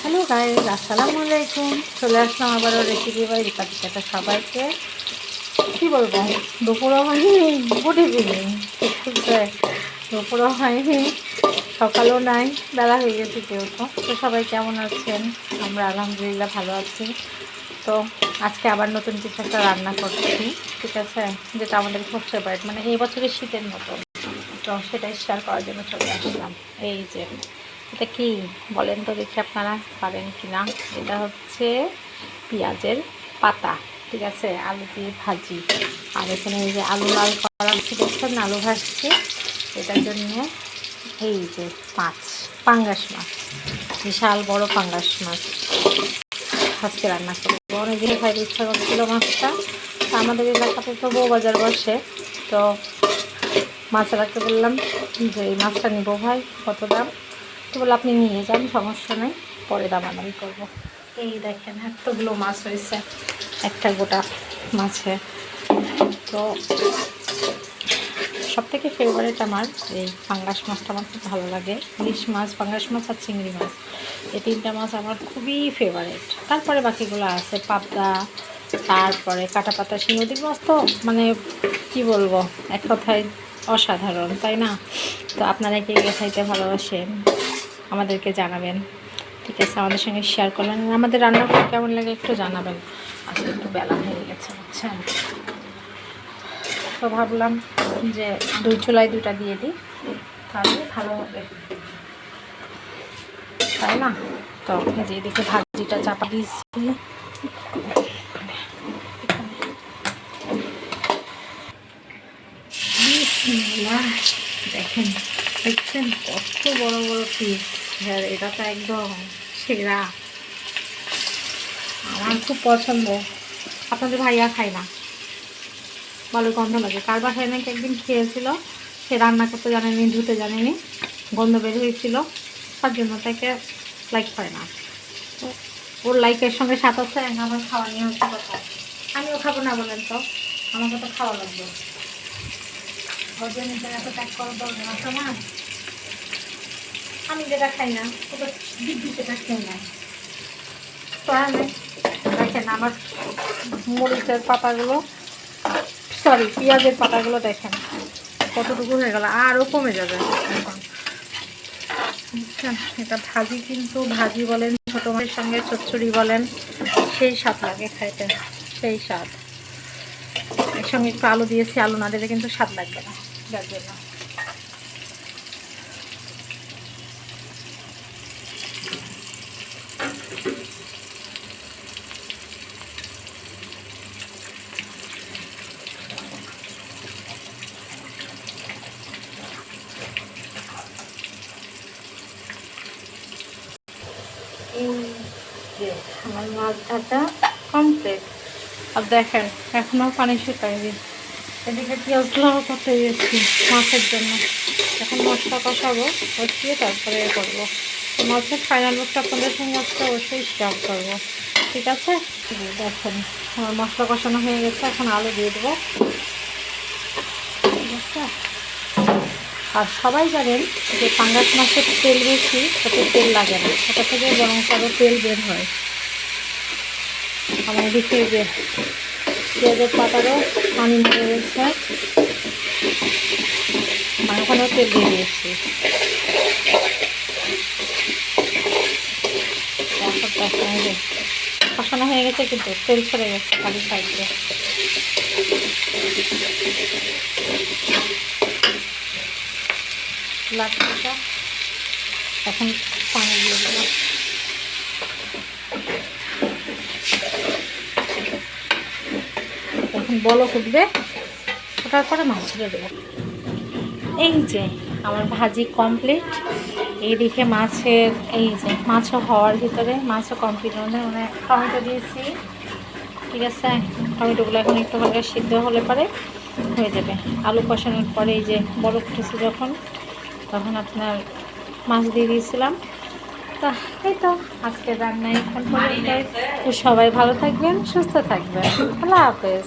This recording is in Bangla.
হ্যালো গাইস, আসসালামু আলাইকুম। চলে আসলাম আবারও রেসিপি বাই রিপাতিকাটা। সবাইকে কী বলবো, দুপুরও হয়নি, গুড ইভিনিং। দুপুরও হয়নি, সকালও নাই, বেলা হয়ে গেছে যেহেতু। তো সবাই কেমন আছেন? আমরা আলহামদুলিল্লাহ ভালো আছি। তো আজকে আবার নতুন কিছু একটা রান্না করছি, ঠিক আছে, যেটা আমাদের খুব ফেভারিট, মানে এই বছরের শীতের মতন। তো সেটাই শেয়ার করার জন্য চলে আসলাম। এই যে এটা কি বলেন তো দেখি, আপনারা পারেন কি না। এটা হচ্ছে পেঁয়াজের পাতা, ঠিক আছে, আলু দিয়ে ভাজি। আর এখানে এই যে আলু লাল করা দেখছেন, আলু ভাজছি। এটার জন্যে এই যে মাছ, পাঙ্গাস মাছ, বিশাল বড় পাঙ্গাস মাছ আজকে রান্না করবো। অনেকদিন খাইতে ইচ্ছা করছিল মাছটা। আমাদের এলাকাতে তো বউ বাজার বসে, তো মাছটাকে বললাম যে এই মাছটা নিবো ভাই, কত দাম? তো বলে আপনি নিয়ে যান, সমস্যা নেই, পরে দামাদামি করবো। এই দেখেন এতগুলো মাছ হয়েছে একটা গোটা মাছে। তো সবথেকে ফেভারিট আমার এই পাঙ্গাস মাছটা, আমার খুব ভালো লাগে। ইলিশ মাছ, পাঙ্গাস মাছ আর চিংড়ি মাছ, এই তিনটা মাছ আমার খুবই ফেভারিট। তারপরে বাকিগুলো আছে পাবদা, তারপরে কাটা পাতা শিঙি মাছ। তো মানে কি বলবো, এক কথায় অসাধারণ, তাই না? তো আপনারা কে কে খাইতে ভালোবাসেন আমাদেরকে জানাবেন, ঠিক আছে, আমাদের সঙ্গে শেয়ার করবেন। আমাদের রান্না করে কেমন লাগে একটু জানাবেন। আজকে একটু বেলা হয়ে গেছে, বুঝছেন। তো ভাবলাম যে দুই চুলায় দুটা দিয়ে দিই, তাহলে ভালো হবে, তাই না? তো যে এদিকে ভাজিটা চাপা দিয়েছি। দেখেন, দেখছেন কত বড় বড় পিস। হ্যাঁ, এটা তো একদম সেরা, আমার খুব পছন্দ। আপনাদের ভাইয়া খায় না, ভালো গন্ধ লাগে। কার বাসায় নাকি একদিন খেয়েছিল, সে রান্না করতে জানেনি, ধুতে জানেনি, গন্ধ বের হয়েছিল, তার জন্য তাকে লাইক করে না। তো ওর লাইকের সঙ্গে সাথে আছে, আমার খাওয়া নিয়ে হচ্ছে কথা। আমিও খাবো না বলেন তো, আমাকে তো খাওয়া লাগবে। ওর জন্য এত ত্যাগ করার দরকার আছে না? আমি যেটা খাই না ওটা দিব্যি সেটা খেয়ে নেয়। তো আমি দেখেন আমার মরিচের পাতাগুলো, সরি পেঁয়াজের পাতাগুলো দেখেন কতটুকু হয়ে গেল, আরও কমে যাবে এখন, বুঝছেন। এটা ভাজি, কিন্তু ভাজি বলেন, ছোটো মাছের সঙ্গে চচ্চড়ি বলেন, সেই স্বাদ লাগে খাইতে, সেই স্বাদ। এর সঙ্গে একটু আলু দিয়েছি, আলু না দিলে কিন্তু স্বাদ লাগবে না, যার জন্য। এই যে আমার মাছ ভাজা কমপ্লিট। আর দেখেন এখনও পানি শুকায়নি। এদিকে পেঁয়াজ লাউ করতে গেছি মাছের জন্য। এখন মশলা কষাবো, কষিয়ে তারপরে করবো মাছের ফাইনাল লুকটা আপনাদের সঙ্গে আজকে অবশ্যই শেয়ার করবো, ঠিক আছে। দেখেন আমার মশলা কষানো হয়ে গেছে, এখন আলু দিয়ে দেবো, ঠিক আছে। আর সবাই জানেন যে পাঙ্গাস মাছের তেল বেশি, ওতে তেল লাগে না, ওটা থেকে বরং আরও তেল বের হয়। আমার দিকে যে পেঁয়াজের পাতারও পানি মরে গেছে, মানে ওখানেও তেল দিয়ে দিয়েছি। কষানো হয়ে গেছে, কিন্তু তেল ছেড়ে গেছে খালি সাইডে। লাগছে, এখন পানি দিয়ে দিলাম। এখন বলক উঠবে, ওঠার পরে মাছ ছেড়ে দেবো। এই যে আমার ভাজি কমপ্লিট। এইদিকে মাছের, এই যে মাছও হওয়ার ভিতরে, মাছও কমপ্লিট, মানে টমেটো দিয়েছি, ঠিক আছে। টমেটোগুলো এখন একটু হালকা সিদ্ধ হলে পরে হয়ে যাবে। আলু কষানোর পরে এই যে বরফ উঠেছে যখন, তখন আপনার মাছ দিয়ে দিয়েছিলাম। তা এই তো আজকে রান্না এখন পর্যন্ত। সবাই ভালো থাকবেন, সুস্থ থাকবেন, আল্লাহ হাফেজ।